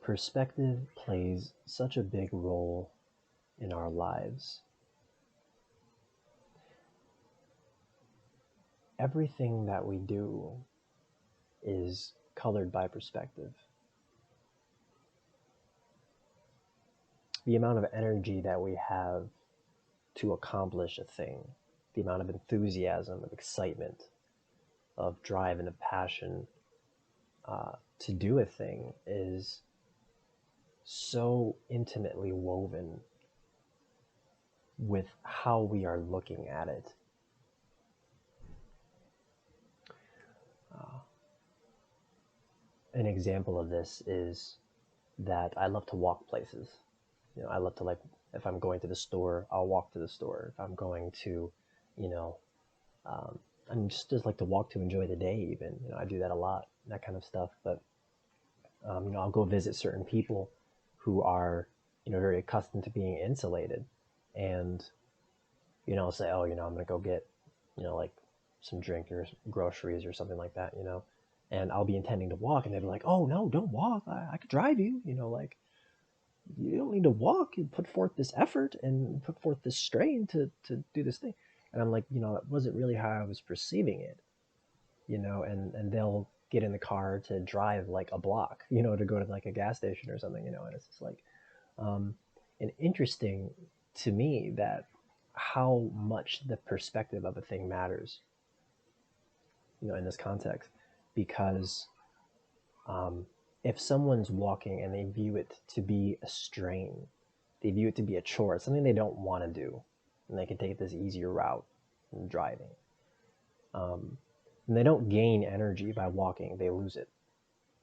Perspective plays such a big role in our lives. Everything that we do is colored by perspective. The amount of energy that we have to accomplish a thing, the amount of enthusiasm, of excitement, of drive, and of passion to do a thing is so intimately woven with how we are looking at it. An example of this is that I love to walk places. I love to, like, if I'm going to the store, I'll walk to the store. If I'm going to, you know, I'm just like to walk to enjoy the day even. I do that a lot, that kind of stuff. But, I'll go visit certain people who are, very accustomed to being insulated. And, I'll say, oh, I'm going to go get, like some drink or groceries or something like that, and I'll be intending to walk, and they'll be like, oh, no, don't walk. I could drive you, like, you don't need to walk. You put forth this effort and put forth this strain to do this thing. And I'm like, that wasn't really how I was perceiving it, and they'll get in the car to drive like a block, to go to like a gas station or something, and it's just like, and interesting to me that how much the perspective of a thing matters, in this context, because if someone's walking and they view it to be a strain, they view it to be a chore, something they don't want to do, and they can take this easier route than driving. And they don't gain energy by walking, they lose it.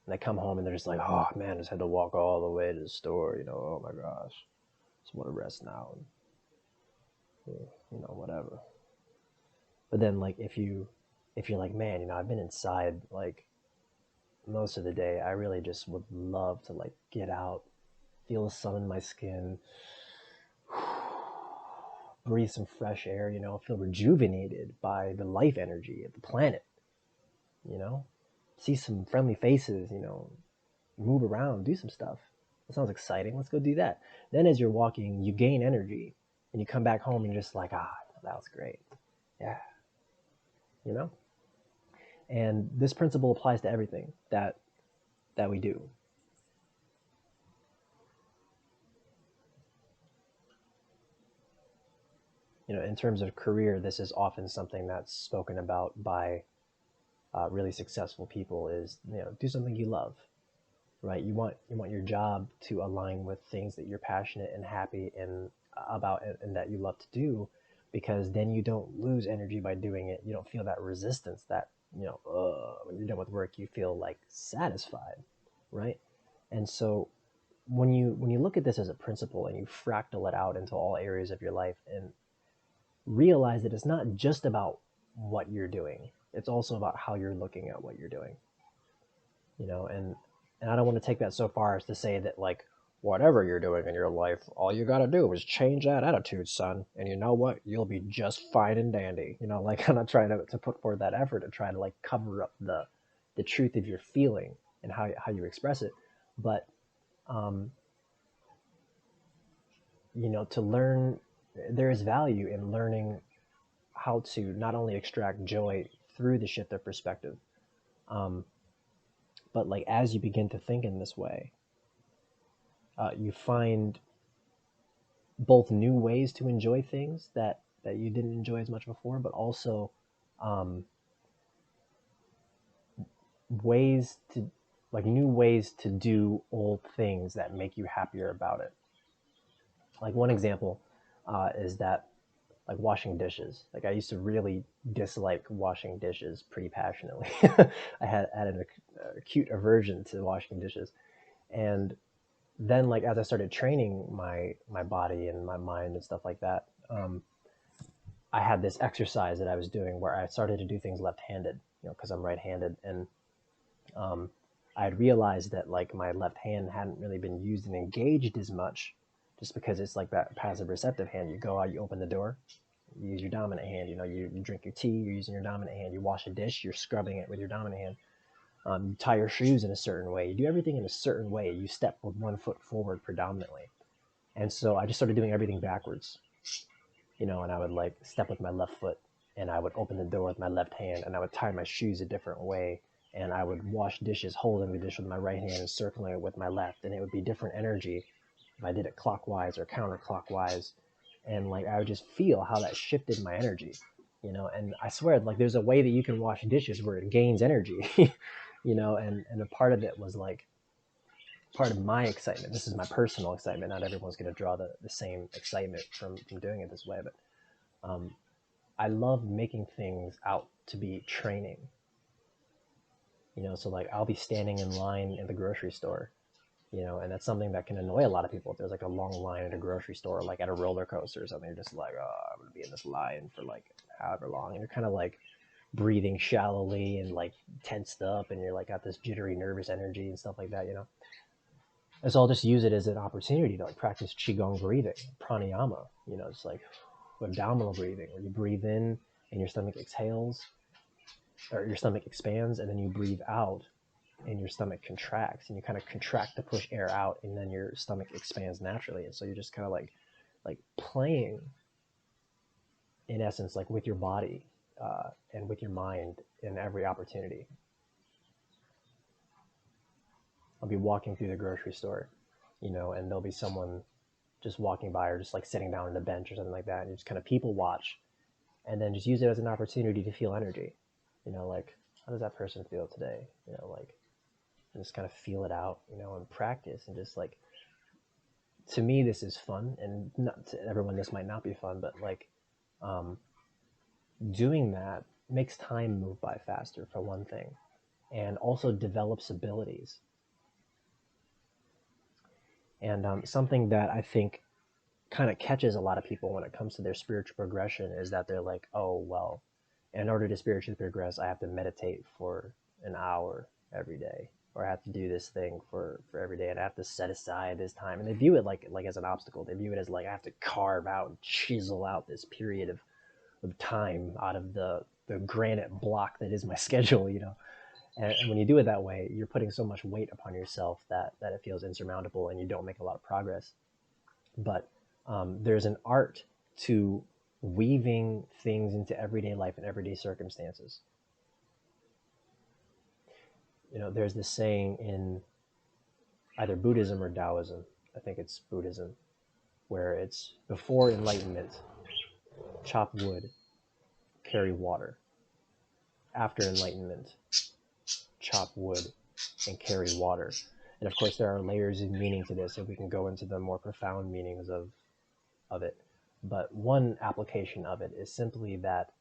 And they come home and they're just like, oh man, I just had to walk all the way to the store, oh my gosh, just want to rest now, and, whatever. But then, like, if you're like, man, I've been inside like most of the day, I really just would love to like get out, feel the sun in my skin, breathe some fresh air, feel rejuvenated by the life energy of the planet, see some friendly faces, move around, do some stuff. That sounds exciting. Let's go do that. Then as you're walking, you gain energy, and you come back home and you're just like, that was great. Yeah. And this principle applies to everything that we do. In terms of career, this is often something that's spoken about by really successful people is, do something you love, right? You want your job to align with things that you're passionate and happy about and that you love to do, because then you don't lose energy by doing it. You don't feel that resistance that, when you're done with work, you feel like satisfied, right? And so when you look at this as a principle and you fractal it out into all areas of your life and realize that it's not just about what you're doing, it's also about how you're looking at what you're doing, and I don't want to take that so far as to say that, like, whatever you're doing in your life, all you got to do is change that attitude, son, and you know what, you'll be just fine and dandy. Like, I'm not trying to put forth that effort to try to like cover up the truth of your feeling and how you express it, but to learn, there is value in learning how to not only extract joy through the shift of perspective, but like as you begin to think in this way, you find both new ways to enjoy things that you didn't enjoy as much before, but also new ways to do old things that make you happier about it. Like, one example is that, like, washing dishes. Like, I used to really dislike washing dishes pretty passionately. I had an acute aversion to washing dishes. And then, like, as I started training my body and my mind and stuff like that, I had this exercise that I was doing where I started to do things left-handed, because I'm right-handed. And I had realized that, like, my left hand hadn't really been used and engaged as much, just because it's like that passive receptive hand. You go out, you open the door, you use your dominant hand, you drink your tea, you're using your dominant hand. You wash a dish, you're scrubbing it with your dominant hand. You tie your shoes in a certain way. You do everything in a certain way. You step with one foot forward predominantly. And so I just started doing everything backwards, and I would like step with my left foot, and I would open the door with my left hand, and I would tie my shoes a different way, and I would wash dishes holding the dish with my right hand and circling it with my left, and it would be different energy if I did it clockwise or counterclockwise. And like I would just feel how that shifted my energy, and I swear, like, there's a way that you can wash dishes where it gains energy. And a part of it was like part of my excitement. This is my personal excitement. Not everyone's going to draw the same excitement from doing it this way, but um, I love making things out to be training. So like I'll be standing in line in the grocery store, and that's something that can annoy a lot of people. If there's like a long line at a grocery store, like at a roller coaster or something, you're just like, oh, I'm gonna be in this line for like however long, and you're kind of like breathing shallowly and like tensed up, and you're like got this jittery, nervous energy and stuff like that. And so I'll just use it as an opportunity to like practice qigong breathing, pranayama. It's like abdominal breathing, where you breathe in and your stomach exhales, or your stomach expands, and then you breathe out and your stomach contracts, and you kind of contract to push air out, and then your stomach expands naturally. And so you're just kind of like playing, in essence, like with your body and with your mind in every opportunity. I'll be walking through the grocery store, and there'll be someone just walking by, or just like sitting down on a bench or something like that, and you just kind of people watch, and then just use it as an opportunity to feel energy. Like, how does that person feel today? Like, and just kind of feel it out, and practice, and just like, to me, this is fun, and not to everyone, this might not be fun, but like, doing that makes time move by faster, for one thing, and also develops abilities. And something that I think kind of catches a lot of people when it comes to their spiritual progression is that they're like, oh, well, in order to spiritually progress, I have to meditate for an hour every day, or I have to do this thing for every day, and I have to set aside this time. And they view it like as an obstacle. They view it as like, I have to carve out and chisel out this period of time out of the granite block that is my schedule. And when you do it that way, you're putting so much weight upon yourself that it feels insurmountable, and you don't make a lot of progress. But there's an art to weaving things into everyday life and everyday circumstances. There's this saying in either Buddhism or Taoism, I think it's Buddhism, where it's before enlightenment, chop wood, carry water. After enlightenment, chop wood, and carry water. And of course, there are layers of meaning to this, and we can go into the more profound meanings of it. But one application of it is simply that,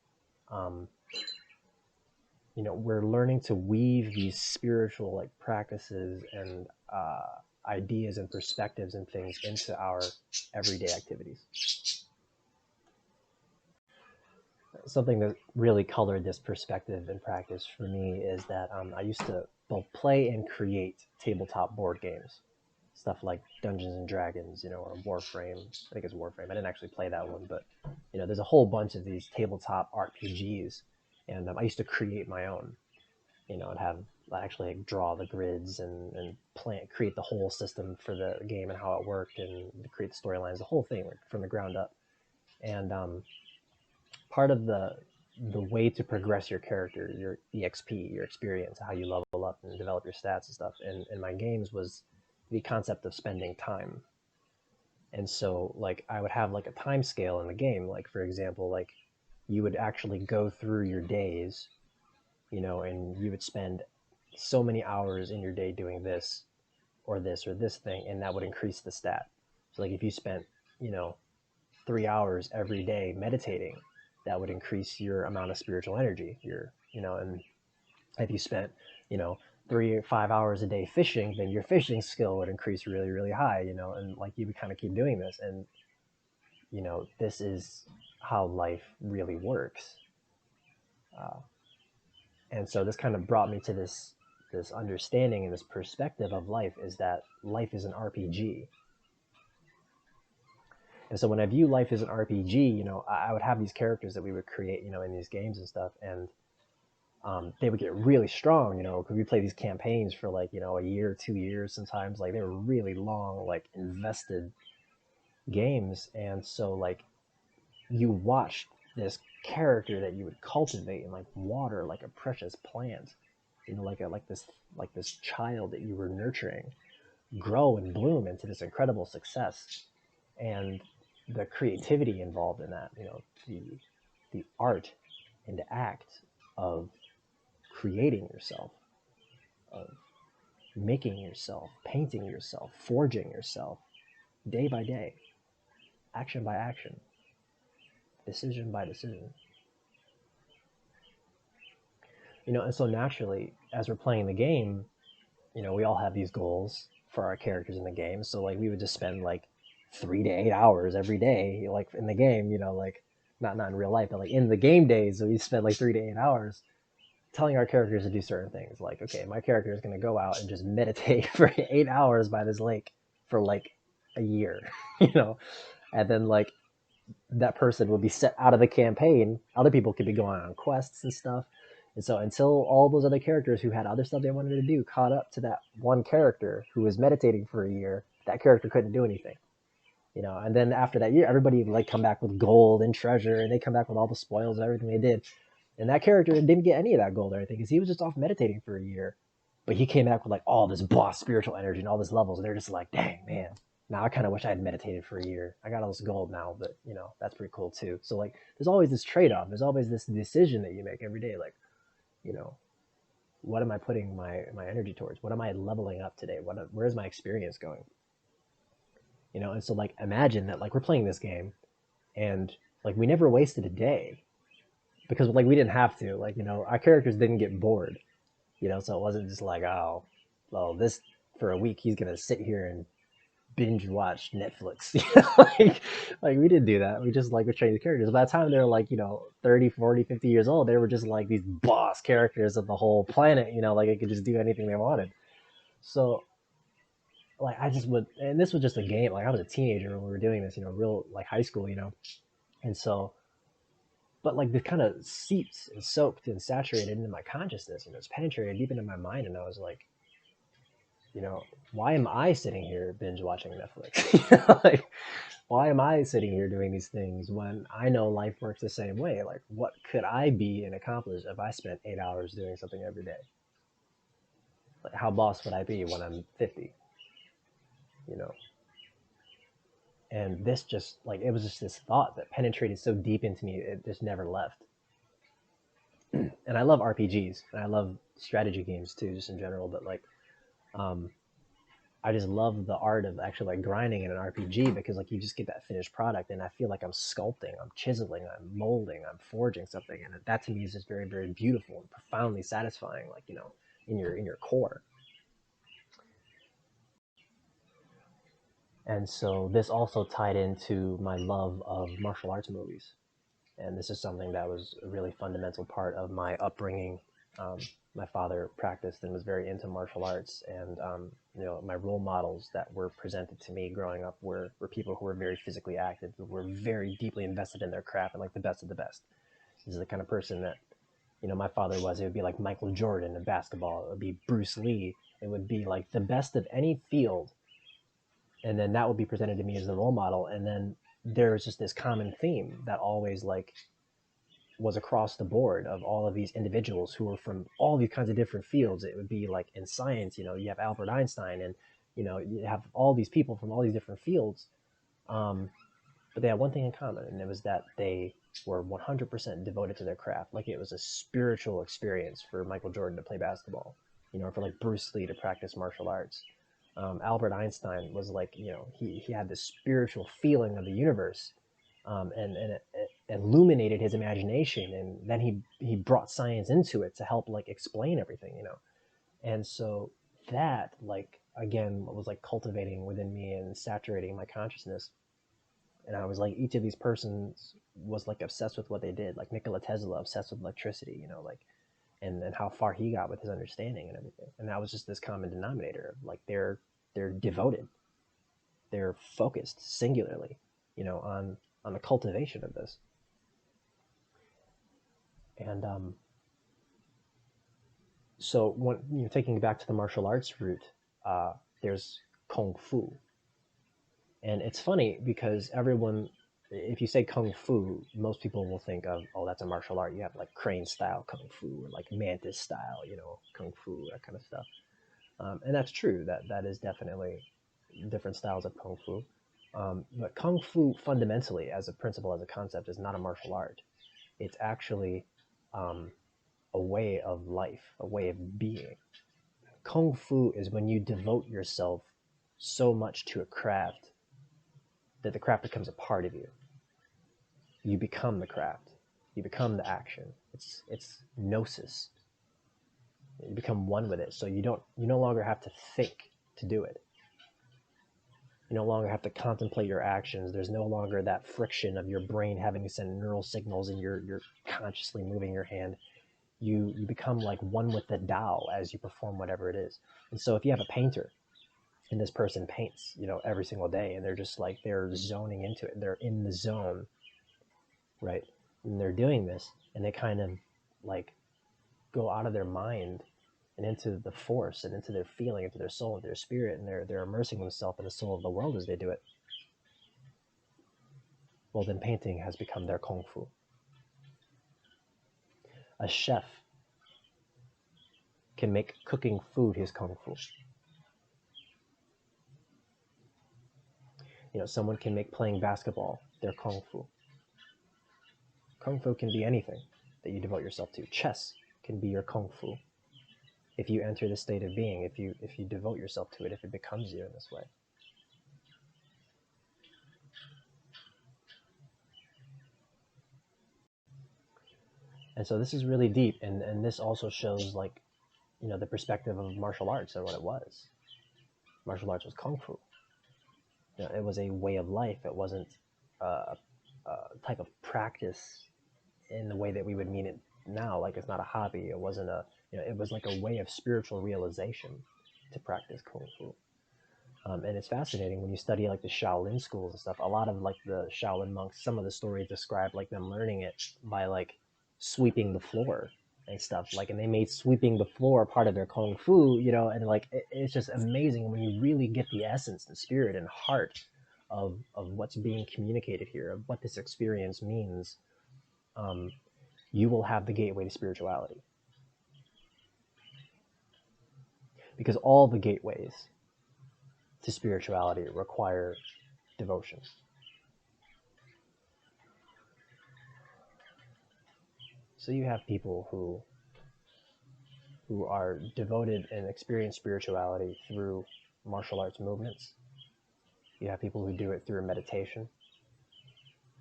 we're learning to weave these spiritual like practices and ideas and perspectives and things into our everyday activities. Something that really colored this perspective and practice for me is that I used to both play and create tabletop board games, stuff like Dungeons and Dragons, or Warframe. I think it's Warframe. I didn't actually play that one, but there's a whole bunch of these tabletop RPGs, and I used to create my own. I'd have actually draw the grids and create the whole system for the game and how it worked, and create the storylines, the whole thing, like, from the ground up. And part of the way to progress your character, your EXP, your experience, how you level up and develop your stats and stuff in my games, was the concept of spending time. And so like I would have like a time scale in the game. Like, for example, like you would actually go through your days, and you would spend so many hours in your day doing this or this or this thing, and that would increase the stat. So like if you spent, 3 hours every day meditating, that would increase your amount of spiritual energy. And if you spent, 3 or 5 hours a day fishing, then your fishing skill would increase really, really high, and like you would kind of keep doing this. And, this is how life really works. And so this kind of brought me to this understanding and this perspective of life, is that life is an RPG. And so when I view life as an RPG, I would have these characters that we would create, in these games and stuff. And they would get really strong, because we play these campaigns for like, a year, 2 years sometimes. Like they were really long, like invested games. And so like you watched this character that you would cultivate and like water like a precious plant, like this child that you were nurturing grow and bloom into this incredible success. And the creativity involved in that, the art and the act of creating yourself, of making yourself, painting yourself, forging yourself day by day, action by action, decision by decision. And so naturally, as we're playing the game, we all have these goals for our characters in the game. So like we would just spend like 3 to 8 hours every day, like in the game, like not in real life, but like in the game days, so we spend like 3 to 8 hours telling our characters to do certain things. Like, okay, my character is going to go out and just meditate for 8 hours by this lake for like a year, you know, and then like that person would be set out of the campaign. Other people could be going on quests and stuff. And so until all those other characters who had other stuff they wanted to do caught up to that one character who was meditating for a year, that character couldn't do anything. And then after that year, everybody would like come back with gold and treasure, and they come back with all the spoils and everything they did. And that character didn't get any of that gold or anything because he was just off meditating for a year. But he came back with like all this boss spiritual energy and all this levels, and they're just like, dang man, now I kind of wish I had meditated for a year. I got all this gold now, but that's pretty cool too. So like, there's always this trade-off. There's always this decision that you make every day. Like, you know, what am I putting my energy towards? What am I leveling up today? Where's my experience going? And so like, imagine that like we're playing this game, and like we never wasted a day because like we didn't have to. Like our characters didn't get bored. So it wasn't just like, oh, well, this for a week he's gonna sit here and binge watch Netflix. like we didn't do that. We just like we trained the characters. By the time they were like, 30, 40, 50 years old, they were just like these boss characters of the whole planet, like they could just do anything they wanted. So like I just would, and this was just a game. Like I was a teenager when we were doing this, real like high school, and so, but like this kind of seeped and soaked and saturated into my consciousness, and it's penetrated deep into my mind, and I was like, why am I sitting here binge watching Netflix? Like, why am I sitting here doing these things when I know life works the same way? Like, what could I be and accomplish if I spent 8 hours doing something every day? Like, how boss would I be when I'm 50? You know? And this just, like, it was just this thought that penetrated so deep into me, it just never left. And I love RPGs, and I love strategy games too, just in general, but like, um, I just love the art of actually like grinding in an RPG because like you just get that finished product, and I feel like I'm sculpting, I'm chiseling, I'm molding, I'm forging something, and that to me is just very, very beautiful and profoundly satisfying. Like in your core. And so this also tied into my love of martial arts movies, and this is something that was a really fundamental part of my upbringing. Um, my father practiced and was very into martial arts, and my role models that were presented to me growing up were people who were very physically active, who were very deeply invested in their craft and like the best of the best. This is the kind of person that my father was. It would be like Michael Jordan in basketball. It would be Bruce Lee. It would be like the best of any field, and then that would be presented to me as the role model. And then there's just this common theme that always like was across the board of all of these individuals who were from all these kinds of different fields. It would be like in science, you have Albert Einstein, and you have all these people from all these different fields, um, but they had one thing in common, and it was that they were 100% devoted to their craft. Like it was a spiritual experience for Michael Jordan to play basketball, or for like Bruce Lee to practice martial arts. Albert Einstein was like, he had this spiritual feeling of the universe, and it illuminated his imagination, and then he brought science into it to help like explain everything. And so that like again was like cultivating within me and saturating my consciousness. And I was like, each of these persons was like obsessed with what they did, like Nikola Tesla obsessed with electricity, like, and how far he got with his understanding and everything. And that was just this common denominator of like they're devoted, they're focused singularly, on the cultivation of this. And So when you're taking it back to the martial arts route, there's kung fu, and it's funny because everyone, if you say kung fu, most people will think of, oh, that's a martial art. You have like crane style kung fu or like mantis style, kung fu, that kind of stuff. And that's true. That is definitely different styles of kung fu. But kung fu fundamentally, as a principle, as a concept, is not a martial art. It's actually um, a way of life, a way of being. Kung fu is when you devote yourself so much to a craft that the craft becomes a part of you. You become the craft. You become the action. It's gnosis. You become one with it. So you no longer have to think to do it. You no longer have to contemplate your actions. There's no longer that friction of your brain having to send neural signals and you're consciously moving your hand. You become like one with the Tao as you perform whatever it is. And so if you have a painter and this person paints, every single day, and they're just like, they're zoning into it. They're in the zone, right? And they're doing this, and they kind of like go out of their mind and into the force and into their feeling, into their soul, into their spirit, and they're immersing themselves in the soul of the world as they do it. Well, then painting has become their kung fu. A chef can make cooking food his kung fu. Someone can make playing basketball their kung fu. Kung fu can be anything that you devote yourself to. Chess can be your kung fu. If you enter the state of being, if you devote yourself to it, if it becomes you in this way. And so this is really deep, and this also shows like, the perspective of martial arts and what it was. Martial arts was kung fu. It was a way of life. It wasn't a type of practice in the way that we would mean it now. Like, it's not a hobby. It wasn't it was like a way of spiritual realization to practice kung fu. And it's fascinating when you study like the Shaolin schools and stuff. A lot of like the Shaolin monks, some of the stories describe like them learning it by like sweeping the floor and stuff. Like, and they made sweeping the floor part of their kung fu, and like it's just amazing when you really get the essence and spirit and heart of what's being communicated here, of what this experience means. You will have the gateway to spirituality, because all the gateways to spirituality require devotion. So you have people who are devoted and experience spirituality through martial arts movements. You have people who do it through meditation,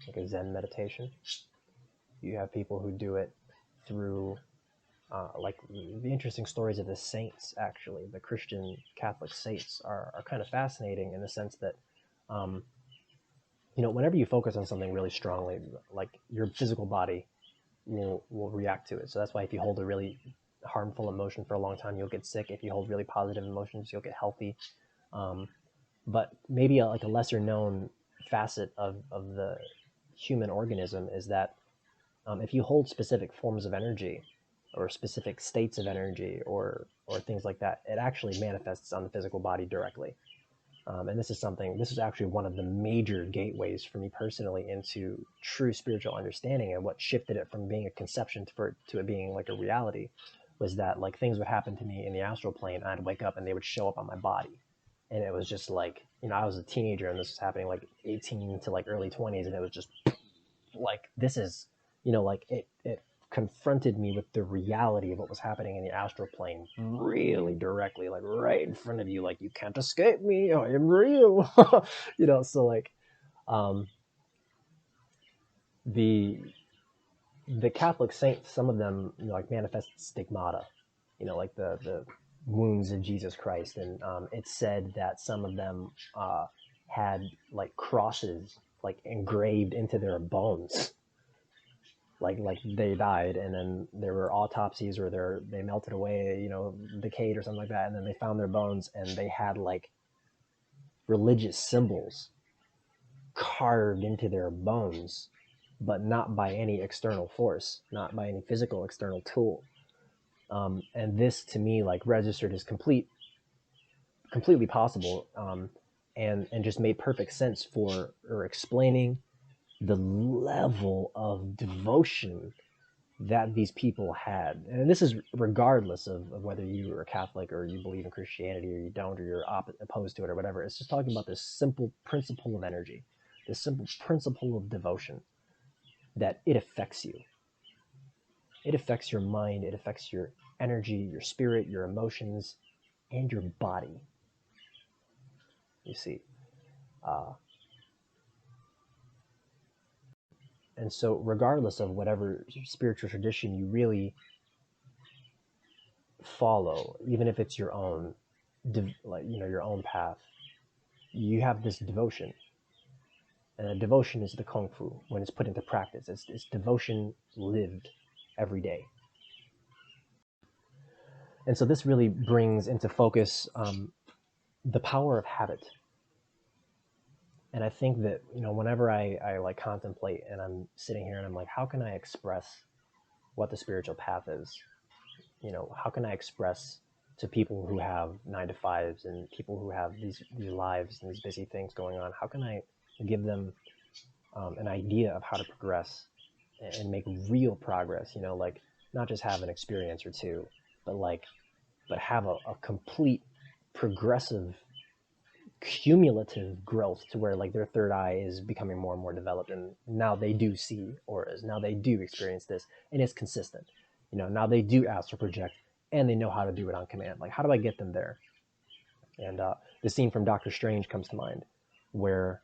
like a Zen meditation. You have people who do it through like the interesting stories of the saints. Actually, the Christian Catholic saints are kind of fascinating in the sense that whenever you focus on something really strongly, like your physical body will react to it. So that's why if you hold a really harmful emotion for a long time, you'll get sick. If you hold really positive emotions, you'll get healthy. But maybe like a lesser known facet of the human organism is that if you hold specific forms of energy or specific states of energy or things like that, it actually manifests on the physical body directly. And this is actually one of the major gateways for me personally into true spiritual understanding, and what shifted it from being a conception to it being like a reality was that like things would happen to me in the astral plane. I'd wake up and they would show up on my body. And it was just like, I was a teenager and this was happening like 18 to like early 20s. And it was just like, this is, like it confronted me with the reality of what was happening in the astral plane really directly, like right in front of you, like, you can't escape me, I am real. So like the Catholic saints, some of them like manifest stigmata, like the wounds of Jesus Christ, and it's said that some of them had like crosses like engraved into their bones, like they died and then there were autopsies or they melted away, decayed or something like that, and then they found their bones and they had like religious symbols carved into their bones, but not by any external force, not by any physical external tool. And this to me like registered as completely possible, and just made perfect sense for or explaining the level of devotion that these people had. And this is regardless of whether you are a Catholic or you believe in Christianity or you don't, or you're opposed to it or whatever. It's just talking about this simple principle of energy, this simple principle of devotion, that it affects you. It affects your mind, it affects your energy, your spirit, your emotions, and your body. You see. Uh, and so regardless of whatever spiritual tradition you really follow, even if it's your own, like, you know, your own path, you have this devotion. And a devotion is the kung fu when it's put into practice. It's devotion lived every day. And so this really brings into focus the power of habit. And I think that, you know, whenever I like contemplate and I'm sitting here and I'm like, how can I express what the spiritual path is? You know, how can I express to people who have 9 to 5s and people who have these lives and these busy things going on? How can I give them an idea of how to progress and make real progress? You know, like not just have an experience or two, but have a complete progressive cumulative growth to where like their third eye is becoming more and more developed, and now they do see auras, now they do experience this, and it's consistent. You know, now they do astral project and they know how to do it on command. Like, how do I get them there? And the scene from Doctor Strange comes to mind, where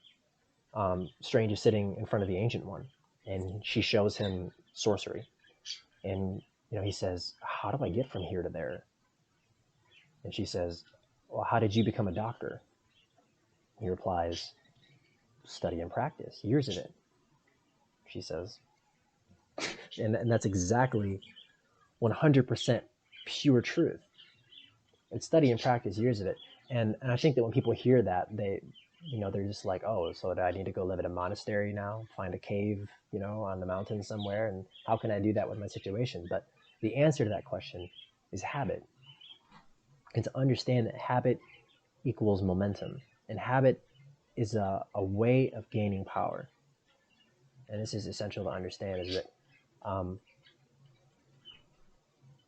Strange is sitting in front of the Ancient One, and she shows him sorcery, and you know, he says, how do I get from here to there? And she says, well, how did you become a doctor? He replies, study and practice, years of it, she says. And that's exactly 100% pure truth. It's study and practice, years of it. And I think that when people hear that, they, you know, they're just like, oh, so do I need to go live in a monastery now, find a cave, you know, on the mountain somewhere? And how can I do that with my situation? But the answer to that question is habit. And to understand that habit equals momentum, and habit is a way of gaining power. And this is essential to understand, is that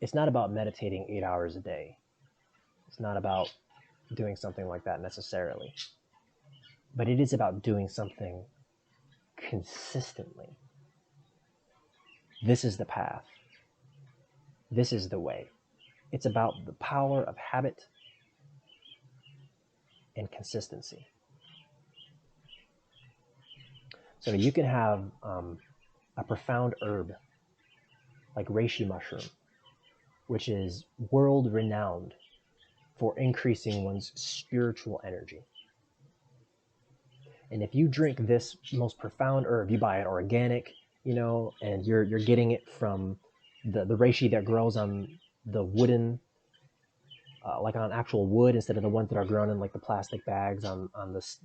it's not about meditating 8 hours a day. It's not about doing something like that necessarily. But it is about doing something consistently. This is the path. This is the way. It's about the power of habit and consistency. So you can have a profound herb like reishi mushroom, which is world renowned for increasing one's spiritual energy. And if you drink this most profound herb, you buy it organic, you know, and you're getting it from the reishi that grows on the wooden, like on actual wood, instead of the ones that are grown in like the plastic bags on this,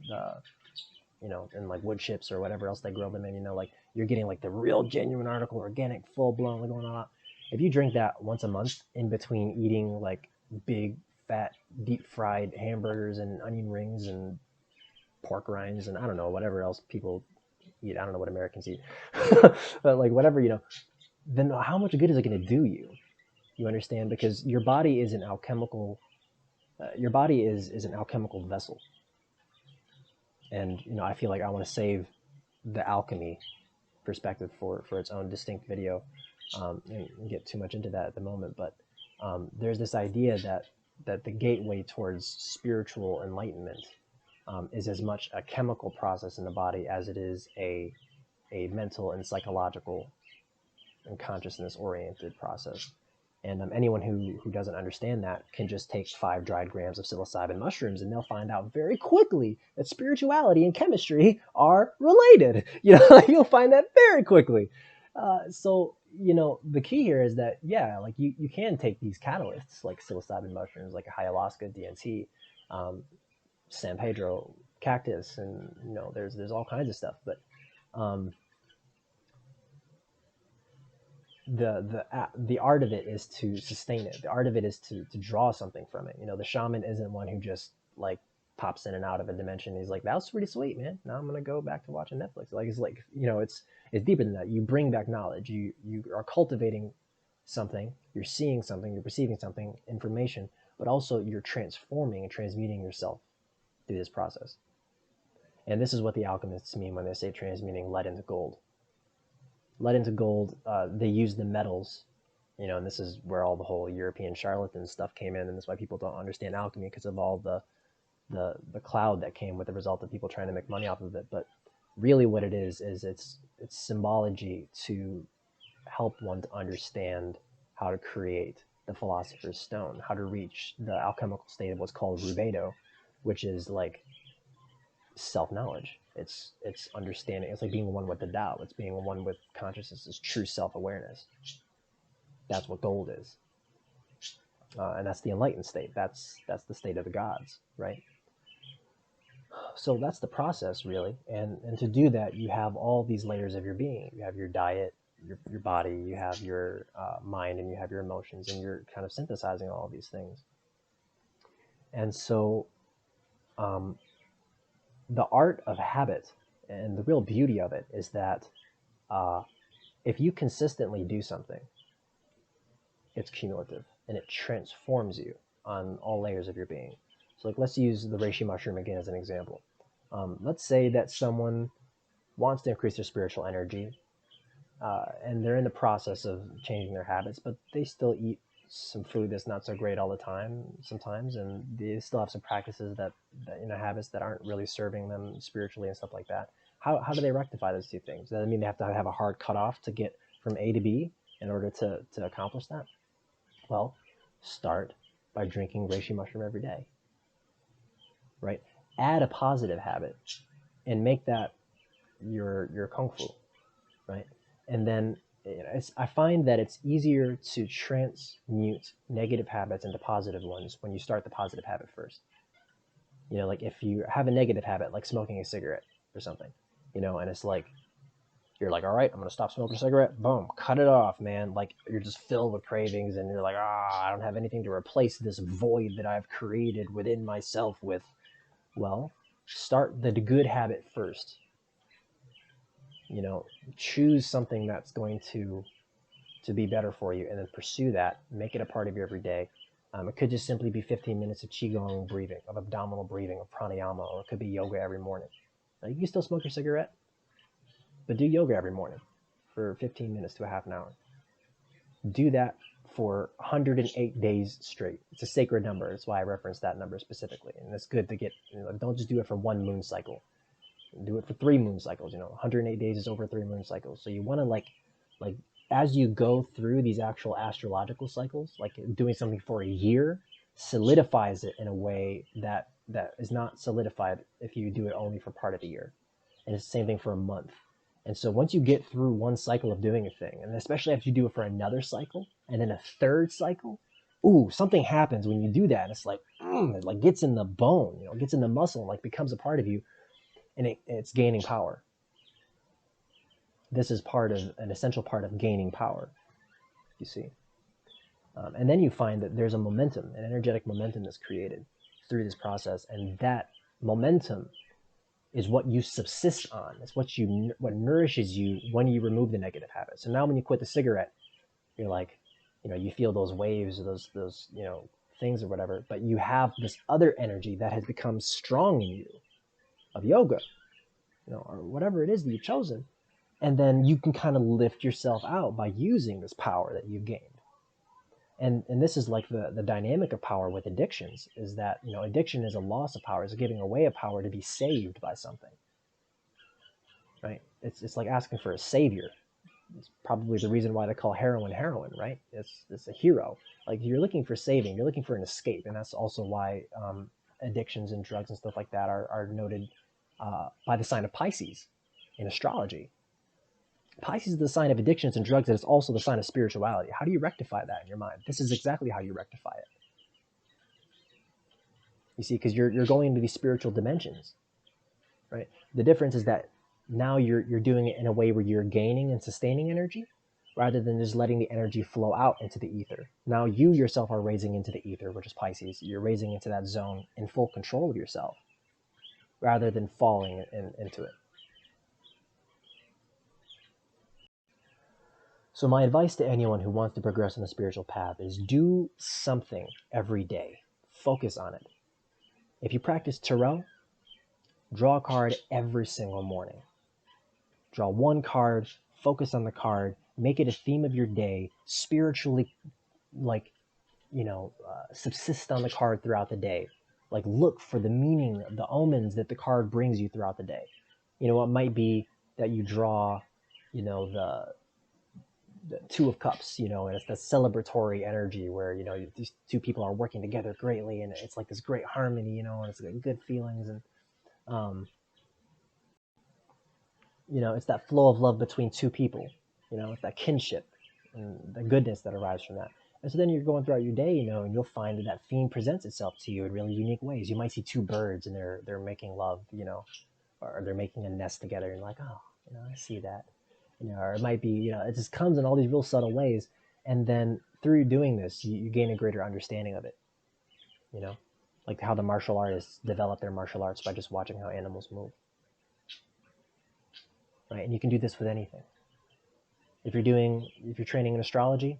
you know, in like wood chips or whatever else they grow them in. You know, like you're getting like the real genuine article, organic, full blown, like going on. If you drink that once a month in between eating like big fat deep fried hamburgers and onion rings and pork rinds and I don't know, whatever else people eat. I don't know what Americans eat, but like whatever, you know, then how much good is it going to do you? You understand? Because your body is an alchemical, your body is an alchemical vessel. And, you know, I feel like I want to save the alchemy perspective for its own distinct video, and get too much into that at the moment. But there's this idea that the gateway towards spiritual enlightenment is as much a chemical process in the body as it is a mental and psychological and consciousness oriented process. And anyone who doesn't understand that can just take 5 dried grams of psilocybin mushrooms, and they'll find out very quickly that spirituality and chemistry are related. You know, you'll find that very quickly. So, you know, the key here is that, yeah, like you can take these catalysts like psilocybin mushrooms, like ayahuasca, DMT, San Pedro cactus, and you know, there's all kinds of stuff. But the art of it is to sustain it. The art of it is to draw something from it. You know, the shaman isn't one who just like pops in and out of a dimension. He's like, that was pretty sweet, man. Now I'm gonna go back to watching Netflix. Like it's like, you know, it's deeper than that. You bring back knowledge. You are cultivating something. You're seeing something. You're perceiving something, information, but also you're transforming and transmuting yourself through this process. And this is what the alchemists mean when they say transmuting lead into gold. Lead into gold, they use the metals, you know, and this is where all the whole European charlatan stuff came in, and that's why people don't understand alchemy, because of all the cloud that came with the result of people trying to make money off of it. But really what it is it's symbology to help one to understand how to create the philosopher's stone, how to reach the alchemical state of what's called rubedo, which is like self-knowledge. It's understanding. It's like being one with the Tao. It's being one with consciousness. It's true self-awareness. That's what gold is, and that's the enlightened state. That's the state of the gods, right? So that's the process, really. And to do that, you have all these layers of your being. You have your diet, your body, you have your mind, and you have your emotions, and you're kind of synthesizing all of these things. And so the art of habit and the real beauty of it is that if you consistently do something, it's cumulative and it transforms you on all layers of your being. So like, let's use the reishi mushroom again as an example. Let's say that someone wants to increase their spiritual energy, and they're in the process of changing their habits, but they still eat some food that's not so great all the time sometimes, and they still have some practices that you know, habits that aren't really serving them spiritually and stuff like that. How do they rectify those two things? Does that mean they have to have a hard cutoff to get from A to B in order to accomplish that? Well, start by drinking reishi mushroom every day, right? Add a positive habit and make that your kung fu, right? And then I find that it's easier to transmute negative habits into positive ones when you start the positive habit first. You know, like if you have a negative habit, like smoking a cigarette or something, you know, and it's like, you're like, all right, I'm going to stop smoking a cigarette. Boom, cut it off, man. Like you're just filled with cravings and you're like, I don't have anything to replace this void that I've created within myself with. Well, start the good habit first. You know, choose something that's going to be better for you, and then pursue that. Make it a part of your everyday. It could just simply be 15 minutes of qigong breathing, of abdominal breathing, of pranayama, or it could be yoga every morning. Now, you can still smoke your cigarette, but do yoga every morning for 15 minutes to a half an hour. Do that for 108 days straight. It's a sacred number. That's why I reference that number specifically. And it's good to get, you know, don't just do it for one moon cycle. Do it for 3 moon cycles. You know, 108 days is over 3 moon cycles. So you want to like as you go through these actual astrological cycles, like doing something for a year solidifies it in a way that is not solidified if you do it only for part of the year. And it's the same thing for a month. And so once you get through one cycle of doing a thing, and especially after you do it for another cycle and then a third cycle, ooh, something happens when you do that. And it's like, it like gets in the bone, you know, gets in the muscle, and like becomes a part of you, and it's gaining power. This is part of an essential part of gaining power, you see. And then you find that there's a momentum, an energetic momentum that's created through this process, and that momentum is what you subsist on. It's what nourishes you when you remove the negative habits. So now when you quit the cigarette, you're like, you know, you feel those waves or those you know, things or whatever, but you have this other energy that has become strong in you, of yoga, you know, or whatever it is that you've chosen. And then you can kind of lift yourself out by using this power that you've gained. And this is like the dynamic of power with addictions, is that, you know, addiction is a loss of power, is a giving away of power to be saved by something, right? It's like asking for a savior. It's probably the reason why they call heroin, right? It's a hero. Like you're looking for saving, you're looking for an escape. And that's also why addictions and drugs and stuff like that are noted by the sign of Pisces in astrology. Pisces is the sign of addictions and drugs, and it's also the sign of spirituality. How do you rectify that in your mind? This is exactly how you rectify it. You see, because you're going into these spiritual dimensions, right? The difference is that now you're doing it in a way where you're gaining and sustaining energy, rather than just letting the energy flow out into the ether. Now you yourself are raising into the ether, which is Pisces. You're raising into that zone in full control of yourself rather than falling into it. So my advice to anyone who wants to progress on the spiritual path is do something every day. Focus on it. If you practice tarot, draw a card every single morning. Draw one card, focus on the card, make it a theme of your day, spiritually, like, subsist on the card throughout the day. Like, look for the meaning, the omens that the card brings you throughout the day. It might be that you draw, the Two of Cups, and it's the celebratory energy where, these two people are working together greatly, and it's like this great harmony, and it's like good feelings, and it's that flow of love between two people. It's that kinship and the goodness that arrives from that. And so then you're going throughout your day, and you'll find that theme presents itself to you in really unique ways. You might see two birds and they're making love, or they're making a nest together, and you're like, oh, I see that. Or it might be, it just comes in all these real subtle ways. And then through doing this, you gain a greater understanding of it, like how the martial artists develop their martial arts by just watching how animals move. Right? And you can do this with anything. If you're training in astrology,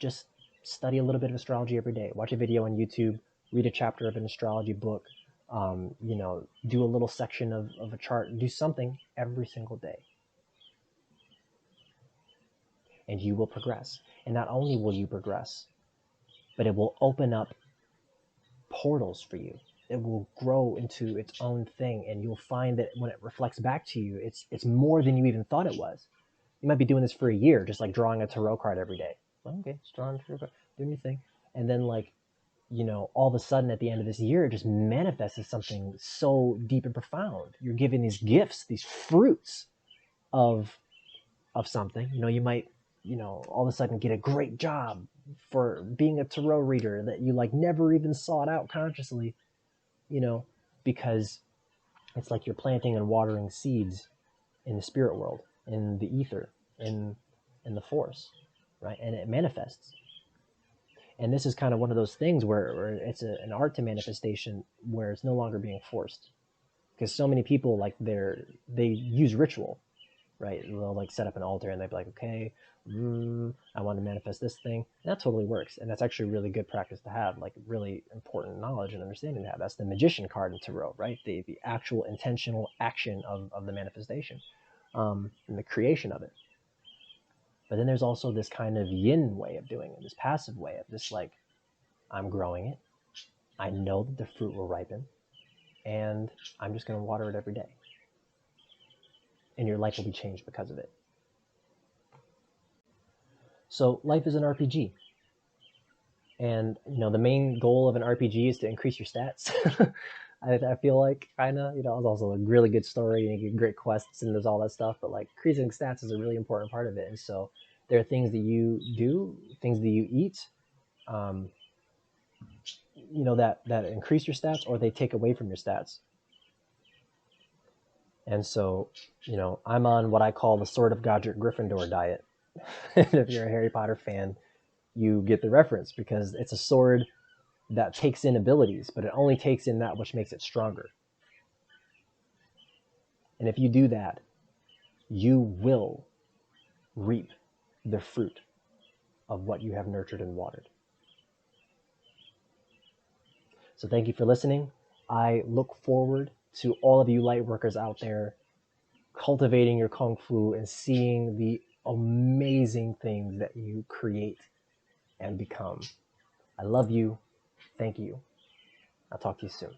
just study a little bit of astrology every day. Watch a video on YouTube, read a chapter of an astrology book, do a little section of a chart, do something every single day. And you will progress. And not only will you progress, but it will open up portals for you. It will grow into its own thing, and you'll find that when it reflects back to you, it's more than you even thought it was. You might be doing this for a year, just like drawing a tarot card every day. Well, okay, just drawing a tarot card, doing your thing. And then, all of a sudden at the end of this year, it just manifests as something so deep and profound. You're given these gifts, these fruits of something. You might, all of a sudden get a great job for being a tarot reader that you never even sought out consciously, because it's like you're planting and watering seeds in the spirit world, in the ether, in the force, right? And it manifests. And this is kind of one of those things where it's an art to manifestation where it's no longer being forced, because so many people they use ritual, right? They'll set up an altar and they'll be like, okay, I want to manifest this thing. And that totally works. And that's actually really good practice to have, really important knowledge and understanding to have. That's the magician card in tarot, right? The actual intentional action of the manifestation, and the creation of it. But then there's also this kind of yin way of doing it, this passive way of this, I'm growing it. I know that the fruit will ripen, and I'm just going to water it every day. And your life will be changed because of it. So life is an RPG. And, the main goal of an RPG is to increase your stats. I feel like, kind of, it's also a really good story and you get great quests and there's all that stuff, but increasing stats is a really important part of it. And so there are things that you do, things that you eat, that increase your stats, or they take away from your stats. And so, I'm on what I call the Sword of Godric Gryffindor diet. If you're a Harry Potter fan, you get the reference, because it's a sword that takes in abilities, but it only takes in that which makes it stronger. And if you do that, you will reap the fruit of what you have nurtured and watered. So thank you for listening. I look forward to all of you light workers out there cultivating your Kung Fu and seeing the amazing things that you create and become. I love you. Thank you. I'll talk to you soon.